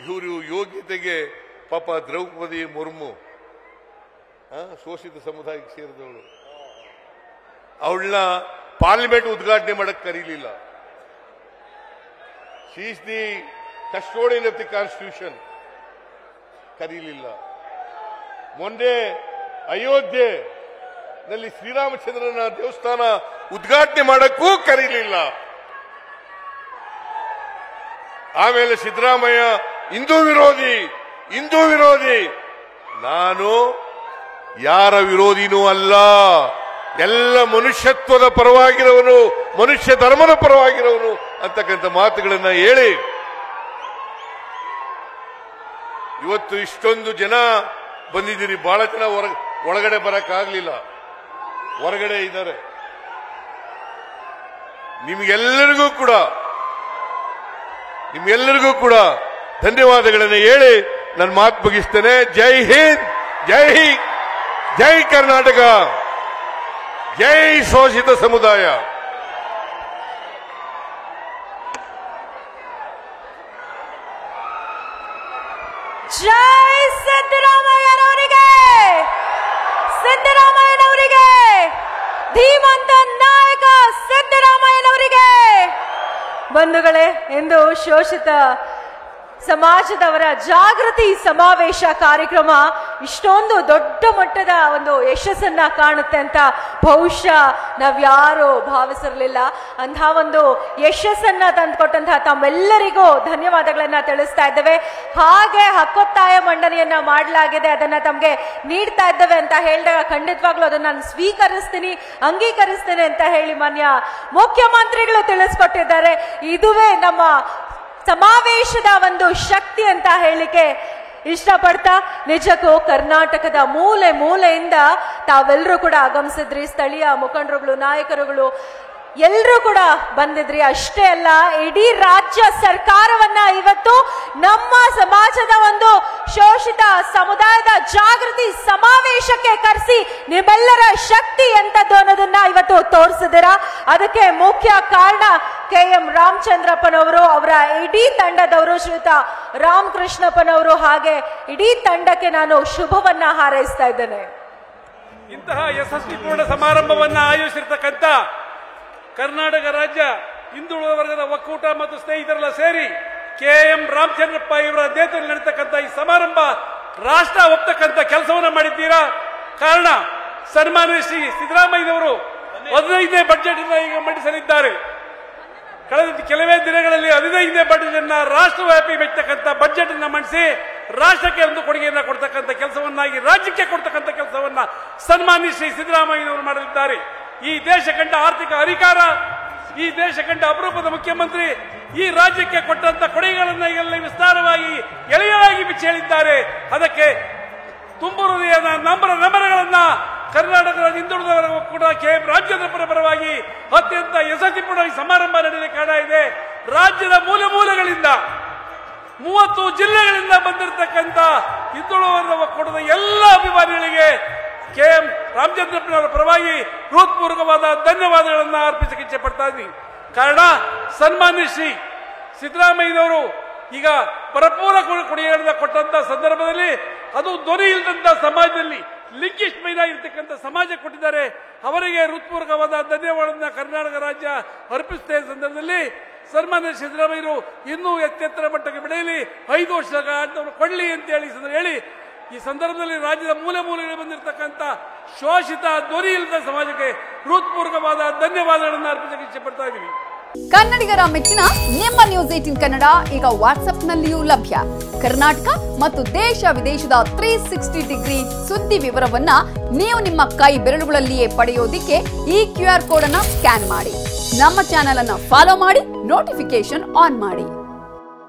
ಇವರು ಯೋಗ್ಯತೆಗೆ ಪಾಪ ದ್ರೌಪದಿ ಮುರ್ಮು ಶೋಷಿತ ಸಮುದಾಯಕ್ಕೆ ಸೇರಿದವಳು, ಅವಳನ್ನ ಪಾರ್ಲಿಮೆಂಟ್ ಉದ್ಘಾಟನೆ ಮಾಡಕ್ ಕರೀಲಿಲ್ಲ. She is the custodian of the constitution, ಕರೀಲಿಲ್ಲ. ಮೊನ್ನೆ ಅಯೋಧ್ಯೆನಲ್ಲಿ ಶ್ರೀರಾಮಚಂದ್ರನ ದೇವಸ್ಥಾನ ಉದ್ಘಾಟನೆ ಮಾಡಕ್ಕೂ ಕರೀಲಿಲ್ಲ. ಆಮೇಲೆ ಸಿದ್ದರಾಮಯ್ಯ ಹಿಂದೂ ವಿರೋಧಿ. ನಾನು ಯಾರ ವಿರೋಧಿನೂ ಅಲ್ಲ, ಎಲ್ಲ ಮನುಷ್ಯತ್ವದ ಪರವಾಗಿರೋನು, ಮನುಷ್ಯ ಧರ್ಮದ ಪರವಾಗಿರೋನು ಅಂತಕ್ಕಂಥ ಮಾತುಗಳನ್ನ ಹೇಳಿ ಇವತ್ತು ಇಷ್ಟೊಂದು ಜನ ಬಂದಿದ್ದೀರಿ. ಬಹಳ ಜನ ಒಳಗಡೆ ಬರಕ್ಕಾಗ್ಲಿಲ್ಲ, ಹೊರಗಡೆ ಇದ್ದಾರೆ. ನಿಮ್ಗೆಲ್ಲರಿಗೂ ಕೂಡ ಧನ್ಯವಾದಗಳನ್ನು ಹೇಳಿ ನನ್ನ ಮಾತು ಮುಗಿಸ್ತೇನೆ. ಜೈ ಹಿಂದ್, ಜೈ ಕರ್ನಾಟಕ, ಜೈ ಶೋಷಿತ ಸಮುದಾಯ. ಜೈ ಸಿದ್ದರಾಮಯ್ಯನವರಿಗೆ, ಧೀಮಂತ ನಾಯಕ ಸಿದ್ದರಾಮಯ್ಯನವರಿಗೆ. ಬಂಧುಗಳೇ, ಇಂದು ಶೋಷಿತ ಸಮಾಜದವರ ಜಾಗೃತಿ ಸಮಾವೇಶ ಕಾರ್ಯಕ್ರಮ ಇಷ್ಟೊಂದು ದೊಡ್ಡ ಮಟ್ಟದ ಒಂದು ಯಶಸ್ಸನ್ನ ಕಾಣುತ್ತೆ ಅಂತ ಬಹುಶಃ ನಾವ್ಯಾರು ಭಾವಿಸಿರಲಿಲ್ಲ. ಅಂತಹ ಒಂದು ಯಶಸ್ಸನ್ನ ತಂದುಕೊಟ್ಟಂತಹ ತಮ್ಮೆಲ್ಲರಿಗೂ ಧನ್ಯವಾದಗಳನ್ನ ತಿಳಿಸ್ತಾ ಇದ್ದೇವೆ. ಹಾಗೆ ಹಕ್ಕೊತ್ತಾಯ ಮಂಡನೆಯನ್ನ ಮಾಡಲಾಗಿದೆ, ಅದನ್ನ ತಮ್ಗೆ ನೀಡ್ತಾ ಇದ್ದೇವೆ ಅಂತ ಹೇಳಿದಾಗ ಖಂಡಿತವಾಗ್ಲೂ ಅದನ್ನ ನಾನು ಅಂಗೀಕರಿಸ್ತೇನೆ ಅಂತ ಹೇಳಿ ಮಾನ್ಯ ಮುಖ್ಯಮಂತ್ರಿಗಳು ತಿಳಿಸ್ಕೊಟ್ಟಿದ್ದಾರೆ. ಇದುವೇ ನಮ್ಮ ಸಮಾವೇಶದ ಒಂದು ಶಕ್ತಿ ಅಂತ ಹೇಳಿಕೆ ಇಷ್ಟಪಡ್ತಾ, ನಿಜಕ್ಕೂ ಕರ್ನಾಟಕದ ಮೂಲೆಯಿಂದ ತಾವೆಲ್ಲರೂ ಕೂಡ ಆಗಮಿಸಿದ್ರಿ. ಸ್ಥಳೀಯ ಮುಖಂಡರುಗಳು, ನಾಯಕರುಗಳು ಎಲ್ಲರೂ ಕೂಡ ಬಂದಿದ್ರಿ. ಅಷ್ಟೇ ಅಲ್ಲ, ಇಡೀ ರಾಜ್ಯ ಸರ್ಕಾರವನ್ನ ಇವತ್ತು ನಮ್ಮ ಸಮಾಜದ ಒಂದು ಶೋಷಿತ ಸಮುದಾಯದ ಜಾಗೃತಿ ಸಮಾವೇಶಕ್ಕೆ ಕರೆಸಿ ನಿಮ್ಮೆಲ್ಲರ ಶಕ್ತಿ ಎಂತದ್ದು ಅನ್ನೋದನ್ನ ಇವತ್ತು ತೋರಿಸಿದಿರ. ಅದಕ್ಕೆ ಮುಖ್ಯ ಕಾರಣ KM ರಾಮಚಂದ್ರಪ್ಪನವರು, ಅವರ ಇಡೀ ತಂಡದವರು, ಶ್ರೀಯುತ ರಾಮಕೃಷ್ಣಪ್ಪನವರು, ಹಾಗೆ ಇಡೀ ತಂಡಕ್ಕೆ ನಾನು ಶುಭವನ್ನ ಹಾರೈಸ್ತಾ ಇದ್ದೇನೆ. ಇಂತಹ ಯಶಸ್ವಿಪೂರ್ಣ ಸಮಾರಂಭವನ್ನ ಆಯೋಜಿಸಿರ್ತಕ್ಕಂಥ ಕರ್ನಾಟಕ ರಾಜ್ಯ ಹಿಂದುಳಿದ ವರ್ಗದ ಒಕ್ಕೂಟ ಮತ್ತು ಸ್ನೇಹಿತರೆಲ್ಲ ಸೇರಿ KM ರಾಮಚಂದ್ರಪ್ಪ ಇವರ ನೇತೃತ್ವದಲ್ಲಿ ನಡೆತಕ್ಕಂಥ ಈ ಸಮಾರಂಭ ರಾಷ್ಟ್ರ ಒಪ್ತಕ್ಕಂಥ ಕೆಲಸವನ್ನ ಮಾಡಿದ್ದೀರಾ. ಕಾರಣ ಸನ್ಮಾನ್ಯ ಶ್ರೀ ಸಿದ್ದರಾಮಯ್ಯನವರು 15ನೇ ಬಜೆಟ್ ಅನ್ನು ಈಗ ಮಂಡಿಸಲಿದ್ದಾರೆ. ಕಳೆದ ಕೆಲವೇ ದಿನಗಳಲ್ಲಿ 15ನೇ ಬಜೆಟ್ ಅನ್ನ ರಾಷ್ಟ್ರವ್ಯಾಪಿ ವೆಚ್ಚತಕ್ಕಂಥ ಬಜೆಟ್ ಅನ್ನ ಮಂಡಿಸಿ ರಾಷ್ಟ್ರಕ್ಕೆ ಒಂದು ಕೊಡುಗೆಯನ್ನ ಕೊಡ್ತಕ್ಕಂಥ ಕೆಲಸವನ್ನಾಗಿ ರಾಜ್ಯಕ್ಕೆ ಕೊಡ್ತಕ್ಕಂಥ ಕೆಲಸವನ್ನ ಸನ್ಮಾನ್ಯ ಶ್ರೀ ಸಿದ್ದರಾಮಯ್ಯನವರು ಮಾಡಲಿದ್ದಾರೆ. ಈ ದೇಶ ಕಂಡ ಆರ್ಥಿಕ ಅಧಿಕಾರ, ಈ ದೇಶ ಕಂಡ ಅಪರೂಪದ ಮುಖ್ಯಮಂತ್ರಿ ಈ ರಾಜ್ಯಕ್ಕೆ ಕೊಟ್ಟಂತ ಕೊಡುಗೆಗಳನ್ನ ಎಲ್ಲ ವಿಸ್ತಾರವಾಗಿ ಎಳೆಯಾಗಿ ಬಿಚ್ಚಿ ಹೇಳಿದ್ದಾರೆ. ಅದಕ್ಕೆ ತುಂಬು ಹೃದಯದ ನಮನಗಳನ್ನ ಕರ್ನಾಟಕದ ಹಿಂದುಳಿದವರ ಕೂಡ KM ರಾಮಚಂದ್ರಪ್ಪನ ಪರವಾಗಿ ಅತ್ಯಂತ ಯಶಸ್ವಿಪೂರ್ಣ ಈ ಸಮಾರಂಭ ನಡೆಯಲಿಕ್ಕೆ ಕಾರಣ ಇದೆ. ರಾಜ್ಯದ ಮೂಲೆಗಳಿಂದ 30 ಜಿಲ್ಲೆಗಳಿಂದ ಬಂದಿರತಕ್ಕಂಥ ಹಿಂದುಳಿದ ಒಕ್ಕೂಟದ ಎಲ್ಲ ಅಭಿಮಾನಿಗಳಿಗೆ KM ರಾಮಚಂದ್ರಪ್ಪನವರ ಪರವಾಗಿ ಹೃತ್ಪೂರ್ವಕವಾದ ಧನ್ಯವಾದಗಳನ್ನು ಅರ್ಪಿಸಕ್ಕೆ ಇಚ್ಛೆ ಪಡ್ತಾ ಇದ್ದೀನಿ. ಕಾರಣ ಸನ್ಮಾನ್ಯ ಶ್ರೀ ಸಿದ್ದರಾಮಯ್ಯನವರು ಈಗ ಪರಪೂರ ಕೊಡುಗೆಗಳನ್ನು ಕೊಟ್ಟಂತ ಸಂದರ್ಭದಲ್ಲಿ ಅದು ಧ್ವನಿ ಇಲ್ಲದಂತ ಸಮಾಜದಲ್ಲಿ ಲಿಂಕಿಸ್ಟ್ ಮೈನ ಇರ್ತಕ್ಕಂಥ ಸಮಾಜ ಕೊಟ್ಟಿದ್ದಾರೆ. ಅವರಿಗೆ ಹೃತ್ಪೂರ್ವಕವಾದ ಧನ್ಯವಾದಗಳನ್ನು ಕರ್ನಾಟಕ ರಾಜ್ಯ ಅರ್ಪಿಸುತ್ತೆ. ಸಂದರ್ಭದಲ್ಲಿ ಸನ್ಮಾನ್ಯ ಸಿದ್ದರಾಮಯ್ಯರು ಇನ್ನೂ ಎತ್ತೆತ್ತರ ಮಟ್ಟಕ್ಕೆ ಬೆಳೆಯಲಿ, 5 ವರ್ಷ ಕೊಡಲಿ ಅಂತ ಹೇಳಿ ಈ ಸಂದರ್ಭದಲ್ಲಿ ರಾಜ್ಯದ ಮೂಲೆಗಳಿಗೆ ಬಂದಿರತಕ್ಕಂಥ ಶೋಷಿತ ಧ್ವನಿ ಇಲ್ಲದ ಸಮಾಜಕ್ಕೆ ಹೃತ್ಪೂರ್ವಕವಾದ ಧನ್ಯವಾದಗಳನ್ನು ಅರ್ಪಿಸಕ್ಕೆ ಇಚ್ಛೆ ಪಡ್ತಾ ಇದ್ದೀವಿ. ಕನ್ನಡಿಗರ ಮೆಚ್ಚಿನ ನಿಮ್ಮ ನ್ಯೂಸ್ 18 ಕನ್ನಡ ಈಗ ವಾಟ್ಸ್ಆಪ್ನಲ್ಲಿಯೂ ಲಭ್ಯ. ಕರ್ನಾಟಕ ಮತ್ತು ದೇಶ ವಿದೇಶದ 360 ಡಿಗ್ರಿ ಸುದ್ದಿ ವಿವರವನ್ನ ನೀವು ನಿಮ್ಮ ಕೈ ಬೆರಳುಗಳಲ್ಲಿಯೇ ಪಡೆಯೋದಿಕ್ಕೆ ಈ QR ಕೋಡ್ ಅನ್ನು ಸ್ಕ್ಯಾನ್ ಮಾಡಿ. ನಮ್ಮ ಚಾನೆಲ್ ಅನ್ನು ಫಾಲೋ ಮಾಡಿ, ನೋಟಿಫಿಕೇಶನ್ ಆನ್ ಮಾಡಿ.